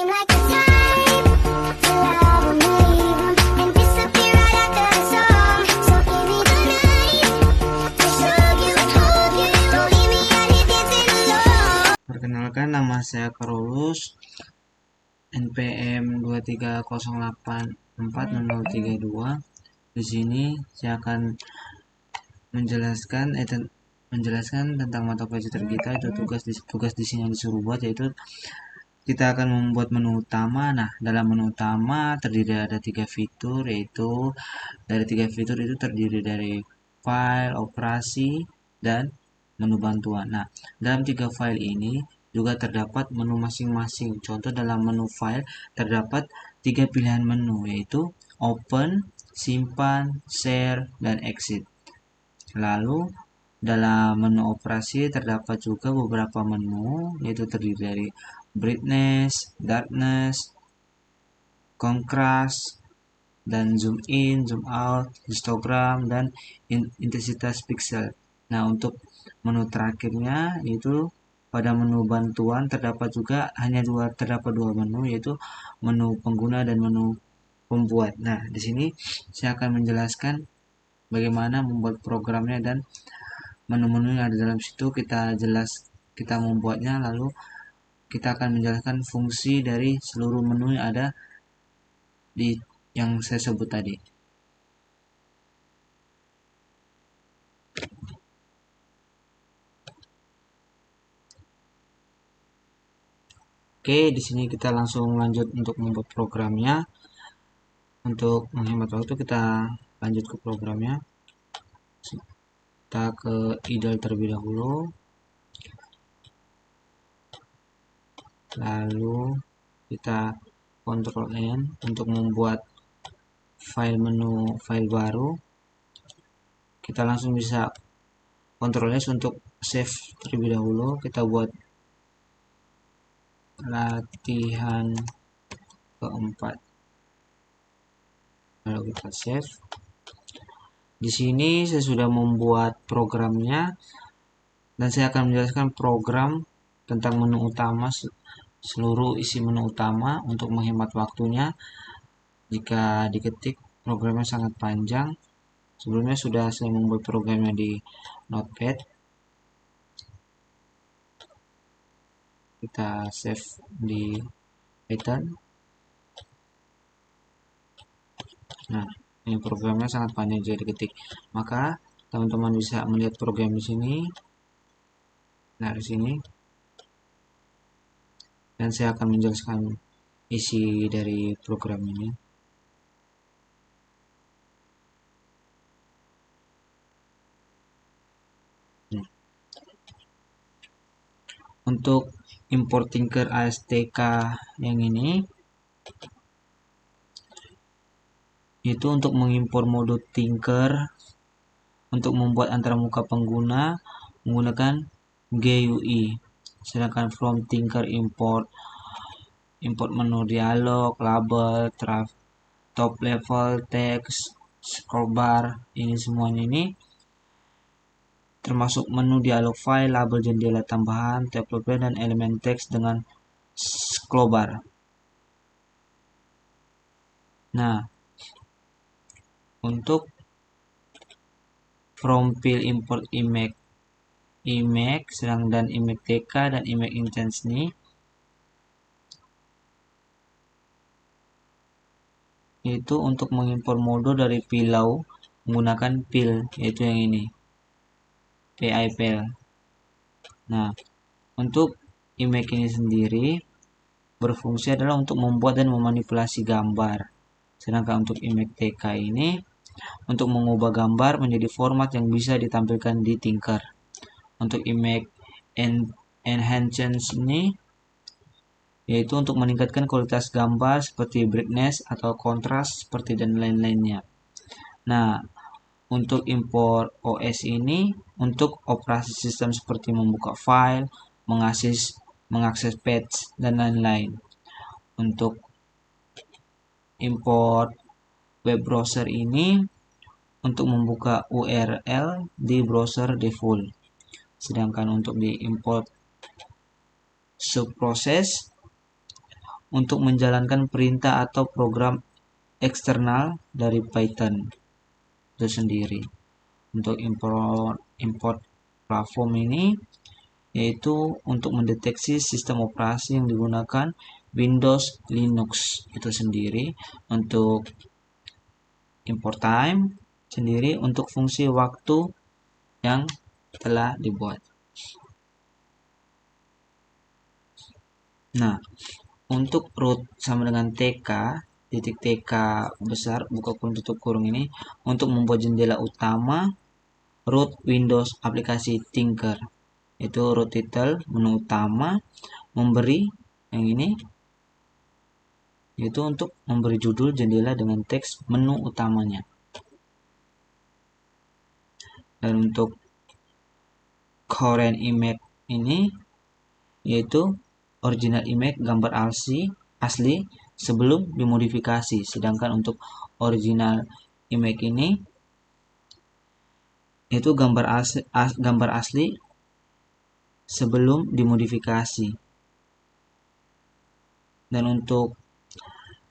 seem like the type to love 'em, leave 'em, and disappear right after the song. So give me the night to show you, hold you, don't leave me out here dancing alone. Perkenalkan, nama saya Carolus, NPM 230840032. Di sini saya akan menjelaskan tentang mata pelajaran kita. Itu tugas di sini yang disuruh buat, yaitu kita akan membuat menu utama. Nah, dalam menu utama terdiri ada 3 fitur, yaitu dari 3 fitur itu terdiri dari file, operasi, dan menu bantuan. Nah, dalam 3 file ini juga terdapat menu masing-masing. Contoh, dalam menu file terdapat 3 pilihan menu, yaitu open, simpan, share, dan exit. Lalu dalam menu operasi terdapat juga beberapa menu, yaitu terdiri dari brightness, darkness, contrast, dan zoom in, zoom out, histogram, dan intensitas pixel. Nah, untuk menu terakhirnya yaitu pada menu bantuan terdapat dua menu, yaitu menu pengguna dan menu pembuat. Nah, di sini saya akan menjelaskan bagaimana membuat programnya dan menu-menu yang ada dalam situ kita membuatnya, lalu kita akan menjelaskan fungsi dari seluruh menu yang ada yang saya sebut tadi. Oke, di sini kita langsung lanjut untuk membuat programnya. Untuk menghemat waktu, kita lanjut ke programnya. Kita ke idle terlebih dahulu. Lalu kita Ctrl N untuk membuat file baru. Kita langsung bisa Ctrl S untuk save terlebih dahulu. Kita buat latihan keempat. Lalu kita save. Di sini saya sudah membuat programnya dan saya akan menjelaskan program tentang menu utama, seluruh isi menu utama untuk menghemat waktunya. Jika diketik, programnya sangat panjang. Sebelumnya sudah saya membuat programnya di Notepad. Kita save di Python. Nah, ini programnya sangat panjang jika diketik. Maka teman-teman bisa melihat program di sini. Nah, di sini. Dan saya akan menjelaskan isi dari program ini. Untuk import Tinker ASTK yang ini, itu untuk mengimpor mode Tinker untuk membuat antar muka pengguna menggunakan GUI. Sedangkan from Tinker import menu dialog, label, top level, text, scroll bar, ini semuanya ini termasuk menu dialog file, label jendela tambahan, tab label, dan elemen teks dengan scroll bar. Nah, untuk from field import image dan image TK dan image intense ini, itu untuk mengimpor mode dari pilau menggunakan pil, yaitu yang ini, PIPL. Nah, untuk image ini sendiri berfungsi adalah untuk membuat dan memanipulasi gambar. Sedangkan untuk image TK ini untuk mengubah gambar menjadi format yang bisa ditampilkan di Tinker. Untuk image enhance ini yaitu untuk meningkatkan kualitas gambar seperti brightness atau kontras seperti dan lain-lainnya. Nah, untuk import OS ini untuk operasi sistem seperti membuka file, mengakses page, dan lain-lain. Untuk import web browser ini untuk membuka URL di browser default. Sedangkan untuk di import subproses untuk menjalankan perintah atau program eksternal dari Python itu sendiri. Untuk import platform ini yaitu untuk mendeteksi sistem operasi yang digunakan Windows Linux itu sendiri. Untuk import time sendiri untuk fungsi waktu yang telah dibuat. Nah, untuk root sama dengan TK, titik TK besar, buka kurung tutup kurung ini, untuk membuat jendela utama, root Windows aplikasi Tinker. Itu root title, menu utama, memberi, yang ini, yaitu untuk memberi judul jendela dengan teks menu utamanya. Dan untuk current image ini, yaitu original image gambar asli sebelum dimodifikasi. Sedangkan untuk original image ini itu gambar asli sebelum dimodifikasi. Dan untuk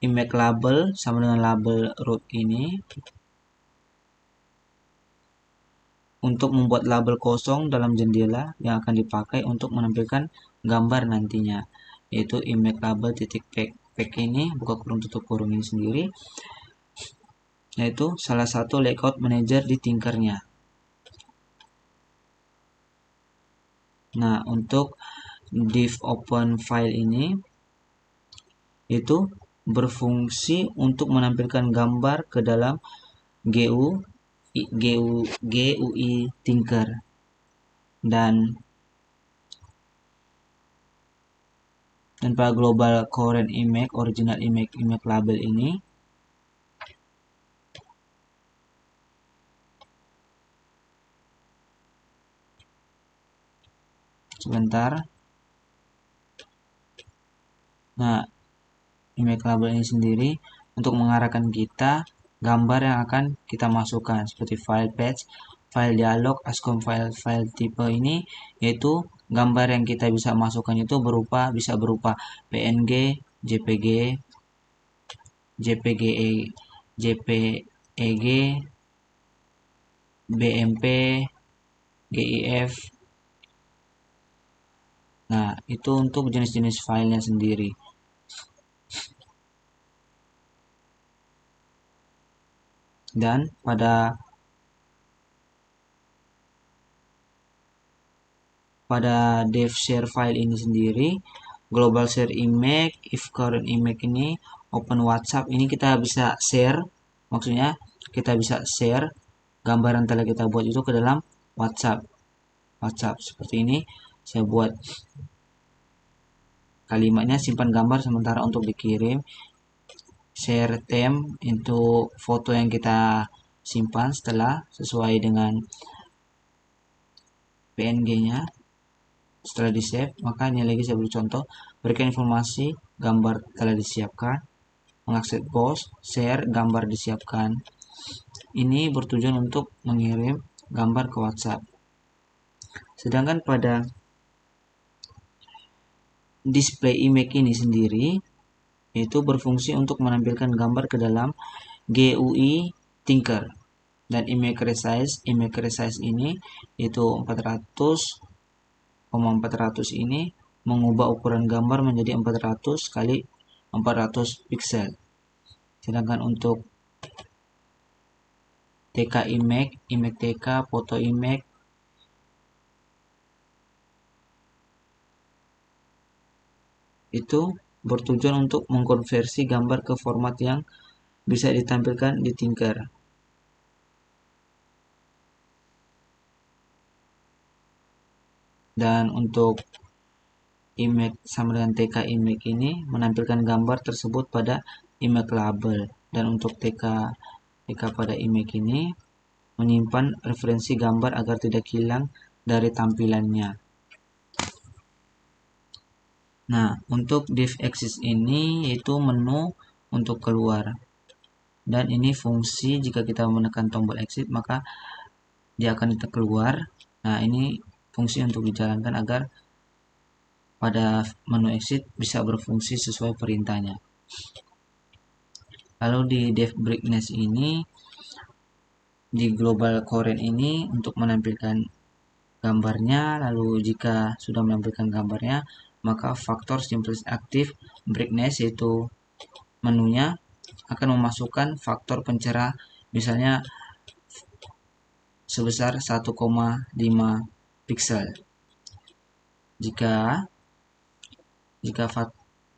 image label sama dengan label root ini untuk membuat label kosong dalam jendela yang akan dipakai untuk menampilkan gambar nantinya, yaitu image label titik pack ini, buka kurung tutup kurung ini sendiri, yaitu salah satu layout manager di Tinkernya. Nah, untuk div open file ini itu berfungsi untuk menampilkan gambar ke dalam GUI Tinker. Dan pada global current image, original image label ini sebentar. Nah, image label ini sendiri untuk mengarahkan kita gambar yang akan kita masukkan seperti file patch, file dialog, ASCII file tipe ini, yaitu gambar yang kita bisa masukkan itu bisa berupa PNG, JPG, JPEG, BMP, GIF. Nah, itu untuk jenis-jenis filenya sendiri. Dan pada dev share file ini sendiri, global share image, if current image ini, open WhatsApp ini kita bisa share, maksudnya kita bisa share gambar yang telah kita buat itu ke dalam WhatsApp seperti ini. Saya buat kalimatnya simpan gambar sementara untuk dikirim. Share theme untuk foto yang kita simpan setelah sesuai dengan PNG-nya. Setelah di save, maka ini lagi saya beri contoh, berikan informasi gambar telah disiapkan, mengakses post, share gambar disiapkan. Ini bertujuan untuk mengirim gambar ke WhatsApp. Sedangkan pada display image ini sendiri itu berfungsi untuk menampilkan gambar ke dalam GUI Tinker. Dan image resize ini itu 400,400 ini mengubah ukuran gambar menjadi 400 kali 400 pixel. Sedangkan untuk TK image TK, foto image itu bertujuan untuk mengkonversi gambar ke format yang bisa ditampilkan di Tinker. Dan untuk image sama dengan TK image ini menampilkan gambar tersebut pada image label. Dan untuk TK pada image ini menyimpan referensi gambar agar tidak hilang dari tampilannya. Nah, untuk div axis ini yaitu menu untuk keluar. Dan ini fungsi jika kita menekan tombol exit maka dia akan keluar. Nah, ini fungsi untuk dijalankan agar pada menu exit bisa berfungsi sesuai perintahnya. Lalu di dev brightness ini, di global current ini untuk menampilkan gambarnya, lalu jika sudah menampilkan gambarnya, maka faktor simplicity active brightness yaitu menunya akan memasukkan faktor pencerah misalnya sebesar 1,5 pixel. Jika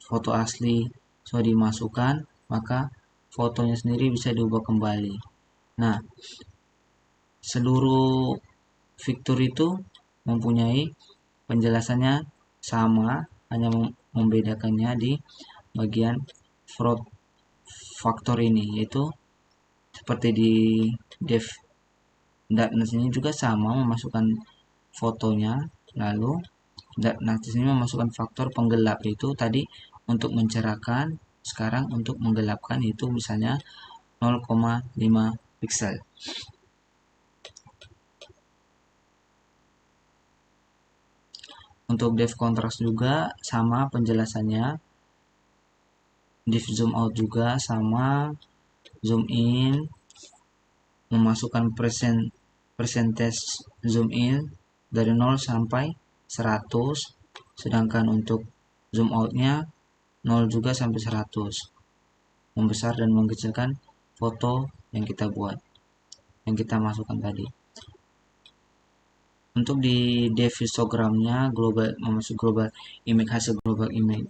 foto asli sudah dimasukkan, maka fotonya sendiri bisa diubah kembali. Nah, seluruh fitur itu mempunyai penjelasannya sama, hanya membedakannya di bagian fraud faktor ini, yaitu seperti di dev darkness ini juga sama, memasukkan fotonya, lalu darkness ini memasukkan faktor penggelap, yaitu tadi untuk mencerahkan, sekarang untuk menggelapkan itu misalnya 0,5 pixel. Untuk dev contrast juga sama penjelasannya, dev zoom out juga sama, zoom in, memasukkan percentage zoom in dari 0 sampai 100, sedangkan untuk zoom outnya 0 juga sampai 100, membesar dan mengecilkan foto yang kita buat, yang kita masukkan tadi. Untuk di dev histogramnya, memasuk global image, hasil global image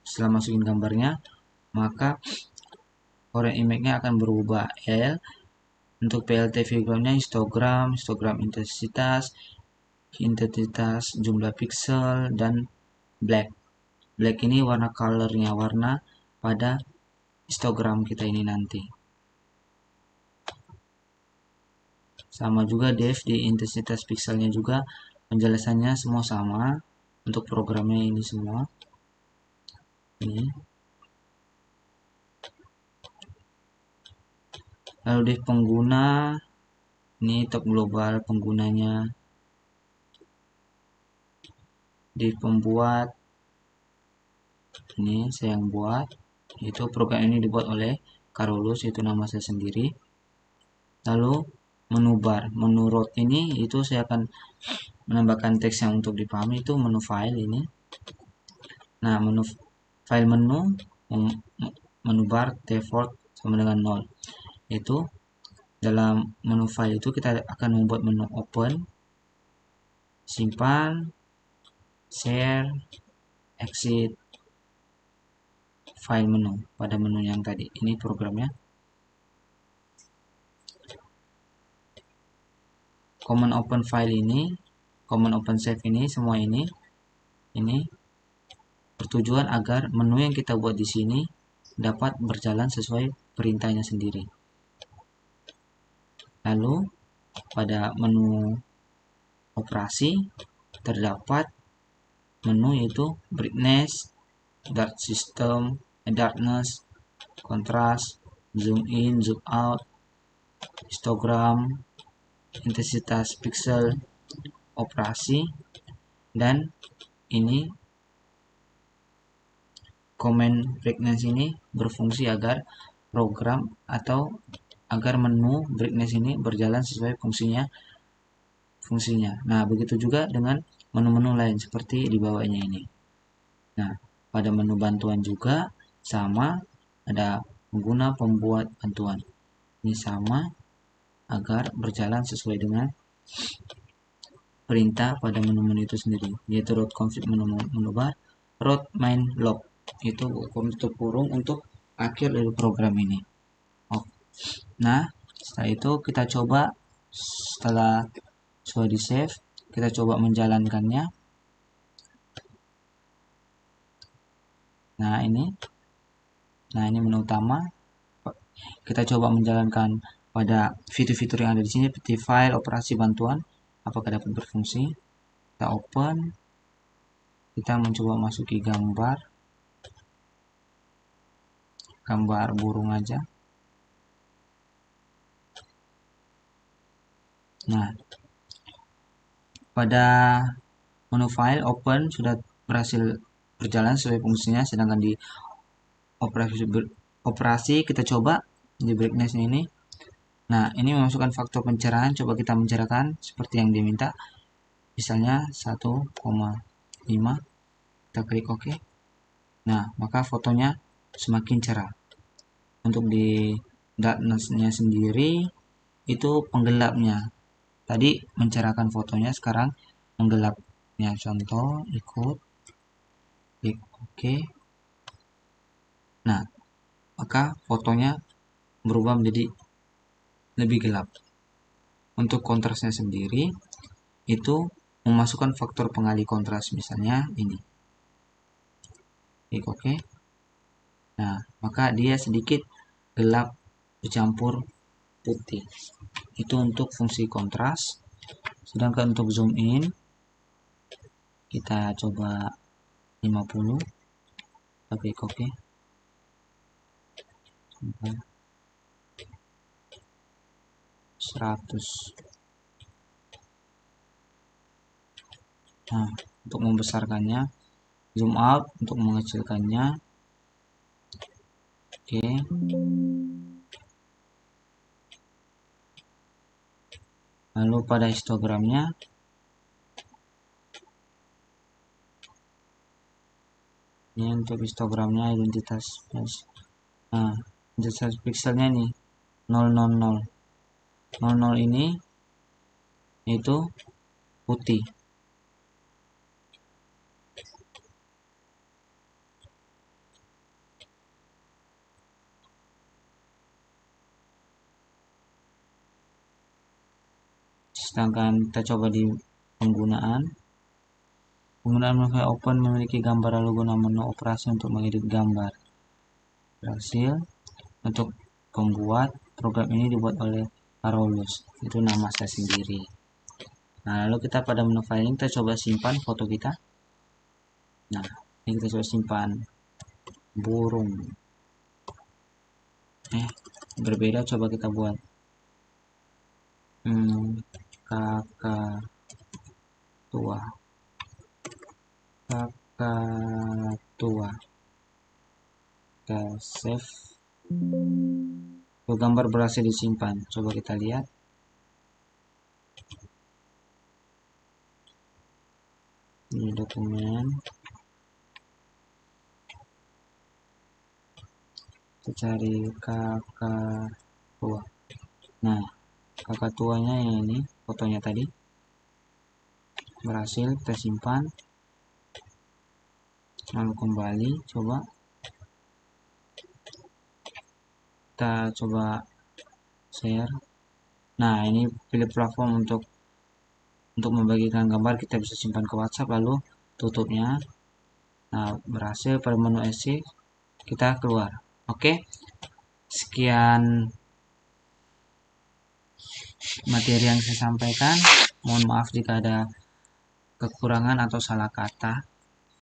setelah masukin gambarnya, maka current image-nya akan berubah L. Untuk PLT figurnya histogram intensitas jumlah pixel, dan black ini warna colornya, warna pada histogram kita ini nanti. Sama juga dev di intensitas pixelnya juga penjelasannya semua sama untuk programnya ini semua. Ini. Lalu dev pengguna, ini top global penggunanya. Dev pembuat, ini saya yang buat, itu program ini dibuat oleh Carolus, itu nama saya sendiri. Lalu menu bar, menu root ini itu saya akan menambahkan teks yang untuk dipahami, itu menu file ini. Nah, menu file menu bar default sama dengan 0. Itu dalam menu file itu kita akan membuat menu open, simpan, share, exit file menu pada menu yang tadi. Ini programnya. Command open file ini, command open save ini, semua ini bertujuan agar menu yang kita buat di sini dapat berjalan sesuai perintahnya sendiri. Lalu pada menu operasi terdapat menu yaitu brightness, darkness, contrast, zoom in, zoom out, histogram, intensitas pixel, operasi, dan ini command brightness ini berfungsi agar program atau agar menu brightness ini berjalan sesuai fungsinya. Nah, begitu juga dengan menu-menu lain seperti di bawahnya ini. Nah, pada menu bantuan juga sama, ada pengguna, pembuat, bantuan. Ini sama agar berjalan sesuai dengan perintah pada menu-menu itu sendiri, yaitu root config menu bar, root main log, itu tutup kurung untuk akhir dari program ini. Nah, setelah itu kita coba, setelah sudah di save, kita coba menjalankannya. Nah, ini menu utama. Kita coba menjalankan pada fitur-fitur yang ada di sini seperti file, operasi, bantuan, apakah dapat berfungsi. Kita open, kita mencoba masuki gambar burung aja. Nah, pada menu file open sudah berhasil berjalan sesuai fungsinya, sedangkan di operasi kita coba di brightness ini. Nah, ini memasukkan faktor pencerahan, coba kita mencerahkan seperti yang diminta, misalnya 1,5, kita klik OK. Nah, maka fotonya semakin cerah. Untuk di darkness-nya sendiri itu penggelapnya, tadi mencerahkan fotonya, sekarang menggelapnya. Contoh, ikut klik OK. Nah, maka fotonya berubah menjadi lebih gelap. Untuk kontrasnya sendiri itu memasukkan faktor pengalih kontras, misalnya ini, klik OK. Nah, maka dia sedikit gelap bercampur putih. Itu untuk fungsi kontras. Sedangkan untuk zoom in kita coba 50, kita klik OK. 100. Nah, untuk membesarkannya, zoom out untuk mengecilkannya. Oke. Lalu pada histogramnya, ini untuk histogramnya identitas. Nah, identitas pixelnya nih 000. 00 ini itu putih. Sedangkan kita coba di penggunaan menu open memiliki gambar, lalu guna menu operasi untuk mengedit gambar. Berhasil. Untuk pembuat program ini dibuat oleh Carolus, itu nama saya sendiri. Nah, lalu kita pada menu filing kita coba simpan foto kita. Nah, ini kita coba simpan burung. Berbeda, coba kita buat kakak tua. Kita save. Gambar berhasil disimpan. Coba kita lihat. Ini dokumen. Kita cari kakak tua. Nah, kakak tuanya yang ini, fotonya tadi. Berhasil, kita simpan. Lalu kembali, coba. Kita coba share. Nah, ini pilih platform untuk membagikan gambar, kita bisa simpan ke WhatsApp, lalu tutupnya. Nah, berhasil. Pada menu exit kita keluar. Oke, sekian materi yang saya sampaikan. Mohon maaf jika ada kekurangan atau salah kata.